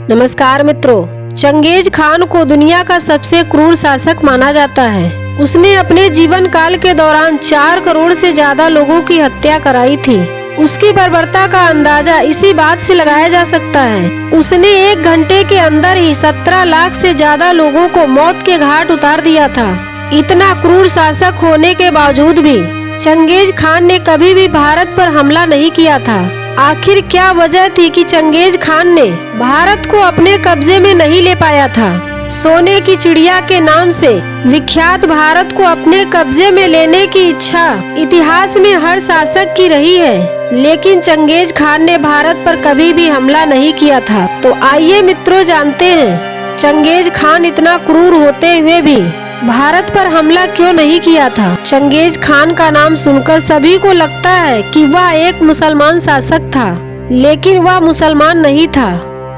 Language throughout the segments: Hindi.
नमस्कार मित्रों, चंगेज खान को दुनिया का सबसे क्रूर शासक माना जाता है। उसने अपने जीवन काल के दौरान 4 करोड़ से ज्यादा लोगों की हत्या कराई थी। उसकी बर्बरता का अंदाजा इसी बात से लगाया जा सकता है। उसने 1 घंटे के अंदर ही 17 लाख से ज्यादा लोगों को मौत के घाट उतार दिया था। इतना क्रूर शासक होने के बावजूद भी चंगेज खान ने कभी भी भारत पर हमला नहीं किया था। आखिर क्या वजह थी कि चंगेज खान ने भारत को अपने कब्जे में नहीं ले पाया था? सोने की चिड़िया के नाम से विख्यात भारत को अपने कब्जे में लेने की इच्छा इतिहास में हर शासक की रही है, लेकिन चंगेज खान ने भारत पर कभी भी हमला नहीं किया था। तो आइए मित्रों, जानते हैं चंगेज खान इतना क्रूर होते हुए भी भारत पर हमला क्यों नहीं किया था। चंगेज खान का नाम सुनकर सभी को लगता है कि वह एक मुसलमान शासक था, लेकिन वह मुसलमान नहीं था।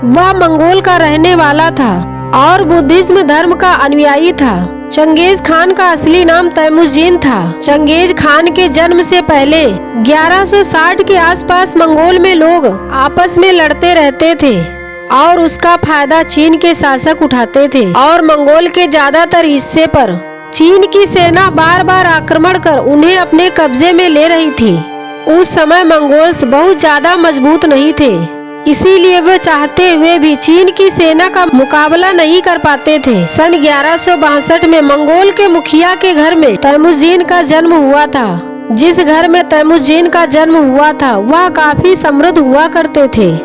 वह मंगोल का रहने वाला था और बुद्धिज्म धर्म का अनुयायी था। चंगेज खान का असली नाम तैमुजीन था। चंगेज खान के जन्म से पहले 1160 के आसपास मंगोल में लोग आपस में लड़ते रहते थे और उसका फायदा चीन के शासक उठाते थे और मंगोल के ज्यादातर हिस्से पर चीन की सेना बार बार आक्रमण कर उन्हें अपने कब्जे में ले रही थी। उस समय मंगोल्स बहुत ज्यादा मजबूत नहीं थे, इसीलिए वे चाहते हुए भी चीन की सेना का मुकाबला नहीं कर पाते थे। सन 1162 में मंगोल के मुखिया के घर में तैमुजीन का जन्म हुआ था। जिस घर में तैमुजीन का जन्म हुआ था वह काफी समृद्ध हुआ करते थे।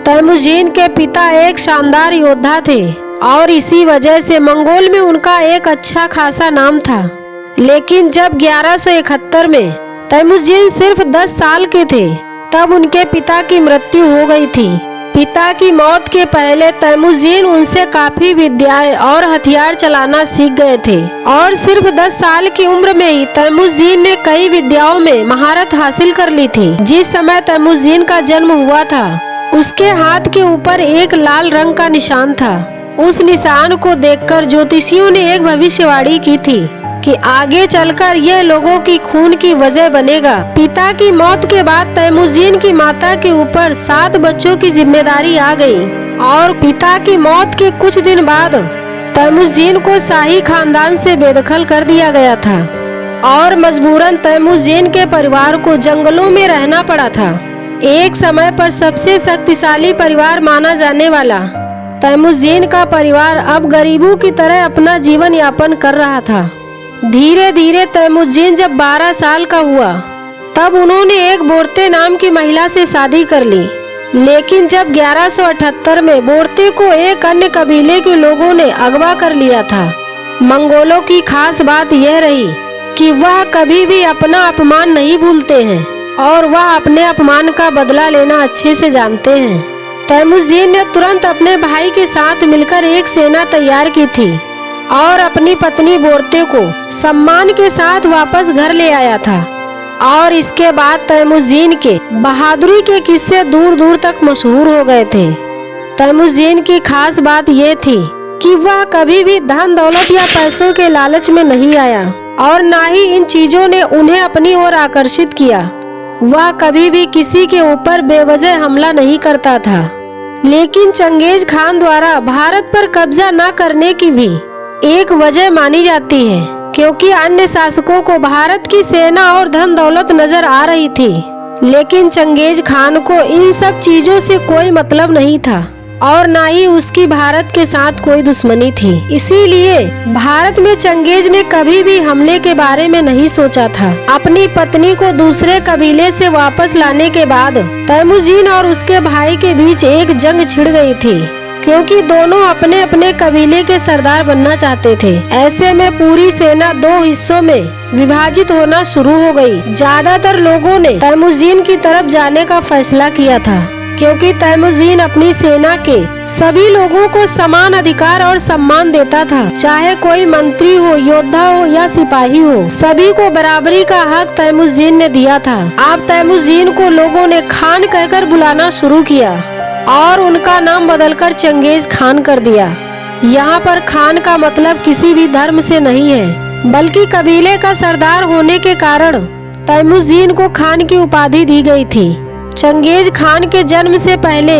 तैमुजीन के पिता एक शानदार योद्धा थे और इसी वजह से मंगोल में उनका एक अच्छा खासा नाम था। लेकिन जब 1171 में तैमुजीन सिर्फ 10 साल के थे तब उनके पिता की मृत्यु हो गई थी। पिता की मौत के पहले तैमुजीन उनसे काफी विद्याएं और हथियार चलाना सीख गए थे और सिर्फ 10 साल की उम्र में ही तैमुजीन ने कई विद्याओं में महारत हासिल कर ली थी। जिस समय तैमुजीन का जन्म हुआ था उसके हाथ के ऊपर एक लाल रंग का निशान था। उस निशान को देखकर ज्योतिषियों ने एक भविष्यवाणी की थी कि आगे चलकर यह लोगों की खून की वजह बनेगा। पिता की मौत के बाद तैमुजीन की माता के ऊपर 7 बच्चों की जिम्मेदारी आ गई और पिता की मौत के कुछ दिन बाद तैमुजीन को शाही खानदान से बेदखल कर दिया गया था और मजबूरन तैमुजीन के परिवार को जंगलों में रहना पड़ा था। एक समय पर सबसे शक्तिशाली परिवार माना जाने वाला तैमुजीन का परिवार अब गरीबों की तरह अपना जीवन यापन कर रहा था। धीरे धीरे तैमुजीन जब 12 साल का हुआ तब उन्होंने एक बोर्ते नाम की महिला से शादी कर ली। लेकिन जब 1178 में बोर्ते को एक अन्य कबीले के लोगों ने अगवा कर लिया था। मंगोलों की खास बात यह रही कि वह कभी भी अपना अपमान नहीं भूलते हैं और वह अपने अपमान का बदला लेना अच्छे से जानते हैं। तैमुजीन ने तुरंत अपने भाई के साथ मिलकर एक सेना तैयार की थी और अपनी पत्नी बोर्ते को सम्मान के साथ वापस घर ले आया था। और इसके बाद तैमुजीन के बहादुरी के किस्से दूर दूर तक मशहूर हो गए थे। तैमुजीन की खास बात यह थी कि वह कभी भी धन दौलत या पैसों के लालच में नहीं आया और न ही इन चीजों ने उन्हें अपनी ओर आकर्षित किया। वह कभी भी किसी के ऊपर बेवजह हमला नहीं करता था। लेकिन चंगेज खान द्वारा भारत पर कब्जा न करने की भी एक वजह मानी जाती है, क्योंकि अन्य शासकों को भारत की सेना और धन दौलत नजर आ रही थी, लेकिन चंगेज खान को इन सब चीजों से कोई मतलब नहीं था और न ही उसकी भारत के साथ कोई दुश्मनी थी। इसीलिए भारत में चंगेज ने कभी भी हमले के बारे में नहीं सोचा था। अपनी पत्नी को दूसरे कबीले से वापस लाने के बाद तैमुजीन और उसके भाई के बीच एक जंग छिड़ गई थी, क्योंकि दोनों अपने अपने कबीले के सरदार बनना चाहते थे। ऐसे में पूरी सेना 2 हिस्सों में विभाजित होना शुरू हो गई। ज्यादातर लोगों ने तैमुजीन की तरफ जाने का फैसला किया था, क्योंकि तैमुजीन अपनी सेना के सभी लोगों को समान अधिकार और सम्मान देता था। चाहे कोई मंत्री हो, योद्धा हो या सिपाही हो, सभी को बराबरी का हक तैमुजीन ने दिया था। अब तैमुजीन को लोगों ने खान कहकर बुलाना शुरू किया और उनका नाम बदलकर चंगेज खान कर दिया। यहाँ पर खान का मतलब किसी भी धर्म से नहीं है, बल्कि कबीले का सरदार होने के कारण तैमुजीन को खान की उपाधि दी गई थी। चंगेज खान के जन्म से पहले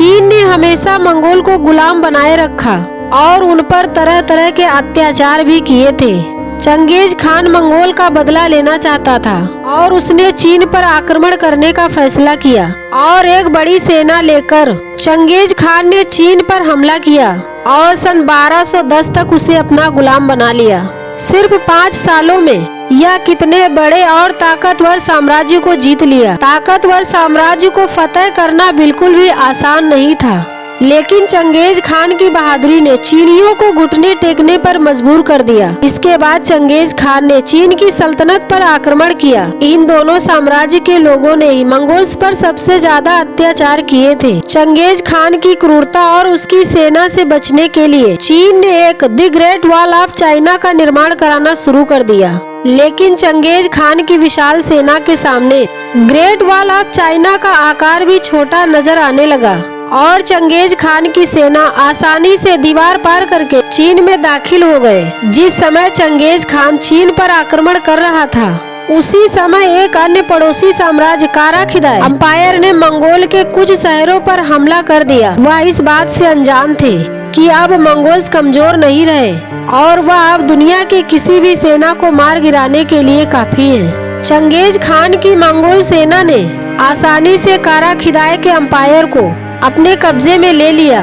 चीन ने हमेशा मंगोल को गुलाम बनाए रखा और उन पर तरह तरह के अत्याचार भी किए थे। चंगेज खान मंगोल का बदला लेना चाहता था और उसने चीन पर आक्रमण करने का फैसला किया और एक बड़ी सेना लेकर चंगेज खान ने चीन पर हमला किया और सन 1210 तक उसे अपना गुलाम बना लिया। सिर्फ 5 सालों में यह कितने बड़े और ताकतवर साम्राज्य को जीत लिया। ताकतवर साम्राज्य को फतह करना बिल्कुल भी आसान नहीं था, लेकिन चंगेज खान की बहादुरी ने चीनियों को घुटने टेकने पर मजबूर कर दिया। इसके बाद चंगेज खान ने चीन की सल्तनत पर आक्रमण किया। इन दोनों साम्राज्य के लोगों ने ही मंगोल्स पर सबसे ज्यादा अत्याचार किए थे। चंगेज खान की क्रूरता और उसकी सेना से बचने के लिए चीन ने एक the great wall of China का निर्माण कराना शुरू कर दिया, लेकिन चंगेज खान की विशाल सेना के सामने ग्रेट वॉल ऑफ चाइना का आकार भी छोटा नजर आने लगा और चंगेज खान की सेना आसानी से दीवार पार करके चीन में दाखिल हो गए। जिस समय चंगेज खान चीन पर आक्रमण कर रहा था, उसी समय एक अन्य पड़ोसी साम्राज्य काराखिदाई अंपायर ने मंगोल के कुछ शहरों पर हमला कर दिया। वह इस बात से अनजान थे कि अब मंगोल्स कमजोर नहीं रहे और वह अब दुनिया के किसी भी सेना को मार गिराने के लिए काफी है। चंगेज खान की मंगोल सेना ने आसानी से काराखिदाई के अंपायर को अपने कब्जे में ले लिया।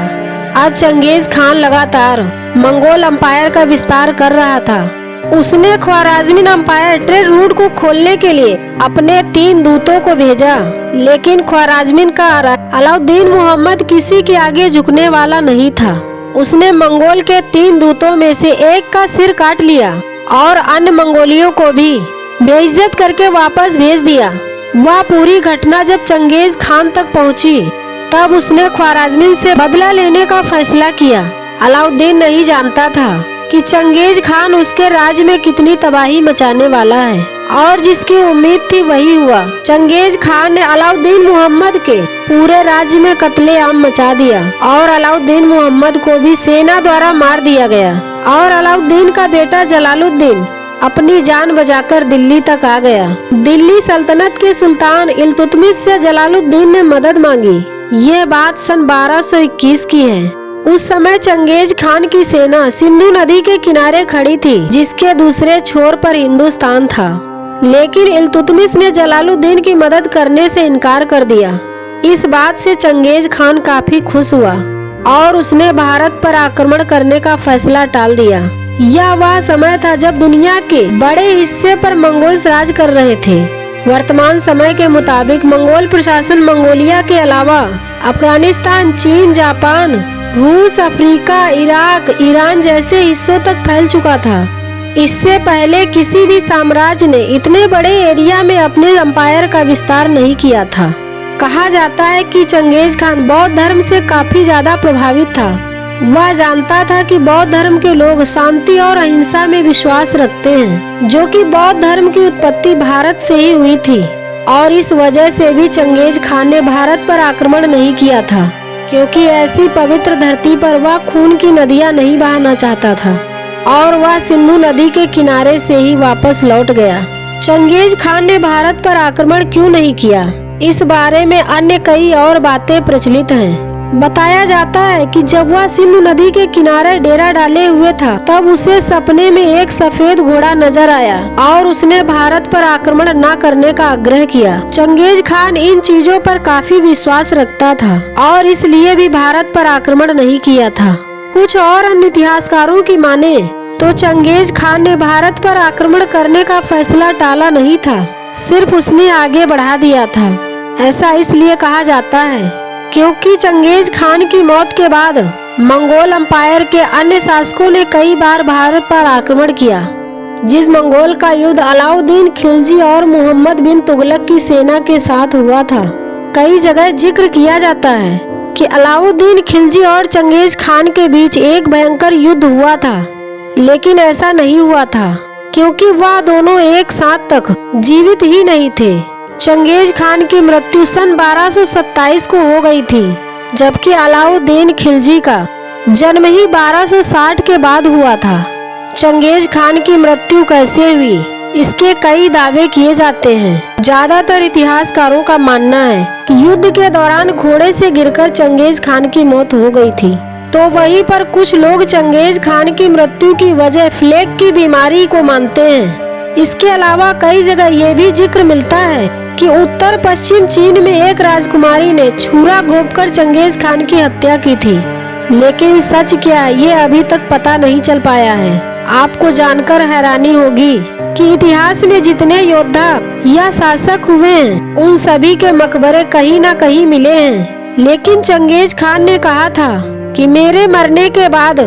अब चंगेज खान लगातार मंगोल अंपायर का विस्तार कर रहा था। उसने ख्वाराज़मिन अंपायर ट्रेड रूट को खोलने के लिए अपने 3 दूतों को भेजा, लेकिन ख्वाराज़मिन का अलाउद्दीन मोहम्मद किसी के आगे झुकने वाला नहीं था। उसने मंगोल के 3 दूतों में से एक का सिर काट लिया और अन्य मंगोलियों को भी बेइज्जत करके वापस भेज दिया। वह पूरी घटना जब चंगेज खान तक पहुंची, तब उसने ख्वाराज़मिन से बदला लेने का फैसला किया। अलाउद्दीन नहीं जानता था कि चंगेज खान उसके राज्य में कितनी तबाही मचाने वाला है और जिसकी उम्मीद थी वही हुआ। चंगेज खान ने अलाउद्दीन मोहम्मद के पूरे राज्य में कत्लेआम मचा दिया और अलाउद्दीन मोहम्मद को भी सेना द्वारा मार दिया गया और अलाउद्दीन का बेटा जलालुद्दीन अपनी जान बचाकर दिल्ली तक आ गया। दिल्ली सल्तनत के सुल्तान इल्तुतमिश से जलालुद्दीन ने मदद मांगी। यह बात सन 1221 की है। उस समय चंगेज खान की सेना सिंधु नदी के किनारे खड़ी थी, जिसके दूसरे छोर पर हिंदुस्तान था, लेकिन इल्तुतमिश ने जलालुद्दीन की मदद करने से इनकार कर दिया। इस बात से चंगेज खान काफी खुश हुआ और उसने भारत पर आक्रमण करने का फैसला टाल दिया। यह वह समय था जब दुनिया के बड़े हिस्से पर मंगोल्स राज कर रहे थे। वर्तमान समय के मुताबिक मंगोल प्रशासन मंगोलिया के अलावा अफगानिस्तान, चीन, जापान, रूस, अफ्रीका, इराक, ईरान जैसे हिस्सों तक फैल चुका था। इससे पहले किसी भी साम्राज्य ने इतने बड़े एरिया में अपने अंपायर का विस्तार नहीं किया था। कहा जाता है कि चंगेज खान बौद्ध धर्म से काफी ज्यादा प्रभावित था। वह जानता था कि बौद्ध धर्म के लोग शांति और अहिंसा में विश्वास रखते हैं, जो कि बौद्ध धर्म की उत्पत्ति भारत से ही हुई थी और इस वजह से भी चंगेज खान ने भारत पर आक्रमण नहीं किया था, क्योंकि ऐसी पवित्र धरती पर वह खून की नदियां नहीं बहाना चाहता था और वह सिंधु नदी के किनारे से ही वापस लौट गया। चंगेज खान ने भारत पर आक्रमण क्यों नहीं किया, इस बारे में अन्य कई और बातें प्रचलित हैं। बताया जाता है कि जब वह सिंधु नदी के किनारे डेरा डाले हुए था, तब उसे सपने में एक सफेद घोड़ा नजर आया और उसने भारत पर आक्रमण न करने का आग्रह किया। चंगेज खान इन चीजों पर काफी विश्वास रखता था और इसलिए भी भारत पर आक्रमण नहीं किया था। कुछ और अन्य इतिहासकारों की माने तो चंगेज खान ने भारत पर आक्रमण करने का फैसला टाला नहीं था, सिर्फ उसने आगे बढ़ा दिया था। ऐसा इसलिए कहा जाता है क्योंकि चंगेज खान की मौत के बाद मंगोल अंपायर के अन्य शासकों ने कई बार भारत पर आक्रमण किया। जिस मंगोल का युद्ध अलाउद्दीन खिलजी और मोहम्मद बिन तुगलक की सेना के साथ हुआ था, कई जगह जिक्र किया जाता है कि अलाउद्दीन खिलजी और चंगेज खान के बीच एक भयंकर युद्ध हुआ था, लेकिन ऐसा नहीं हुआ था क्योंकि वह दोनों एक साथ तक जीवित ही नहीं थे। चंगेज खान की मृत्यु सन 1227 को हो गई थी, जबकि अलाउद्दीन खिलजी का जन्म ही 1260 के बाद हुआ था। चंगेज खान की मृत्यु कैसे हुई, इसके कई दावे किए जाते हैं। ज्यादातर इतिहासकारों का मानना है कि युद्ध के दौरान घोड़े से गिरकर चंगेज खान की मौत हो गई थी। तो वहीं पर कुछ लोग चंगेज खान की मृत्यु की वजह प्लेग की बीमारी को मानते हैं। इसके अलावा कई जगह ये भी जिक्र मिलता है कि उत्तर पश्चिम चीन में एक राजकुमारी ने छुरा घोंपकर चंगेज खान की हत्या की थी। लेकिन सच क्या है ये अभी तक पता नहीं चल पाया है। आपको जानकर हैरानी होगी कि इतिहास में जितने योद्धा या शासक हुए हैं उन सभी के मकबरे कहीं न कहीं मिले हैं। लेकिन चंगेज खान ने कहा था कि मेरे मरने के बाद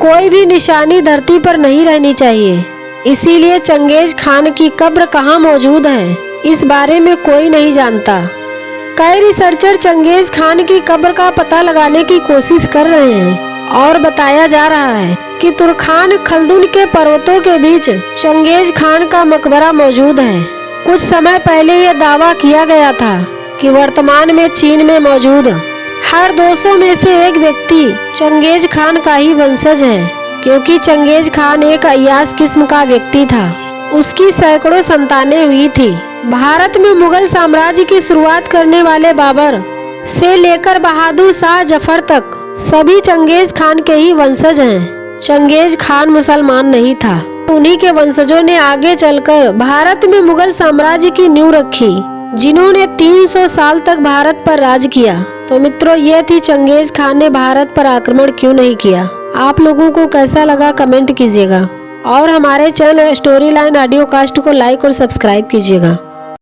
कोई भी निशानी धरती पर नहीं रहनी चाहिए। इसीलिए चंगेज खान की कब्र कहाँ मौजूद है इस बारे में कोई नहीं जानता। कई रिसर्चर चंगेज खान की कब्र का पता लगाने की कोशिश कर रहे हैं और बताया जा रहा है कि तुर्खान खल्दुन के पर्वतों के बीच चंगेज खान का मकबरा मौजूद है। कुछ समय पहले ये दावा किया गया था कि वर्तमान में चीन में मौजूद हर 200 में से एक व्यक्ति चंगेज खान का ही वंशज है, क्योंकि चंगेज खान एक अय्याश किस्म का व्यक्ति था। उसकी सैकड़ों संतानें हुई थी। भारत में मुगल साम्राज्य की शुरुआत करने वाले बाबर से लेकर बहादुर शाह जफर तक सभी चंगेज खान के ही वंशज हैं। चंगेज खान मुसलमान नहीं था। उन्हीं के वंशजों ने आगे चलकर भारत में मुगल साम्राज्य की नींव रखी, जिन्होंने 300 साल तक भारत पर राज किया। तो मित्रों, ये थी चंगेज खान ने भारत पर आक्रमण क्यों नहीं किया। आप लोगों को कैसा लगा कमेंट कीजिएगा और हमारे channel story line audio cast को लाइक और सब्सक्राइब कीजिएगा।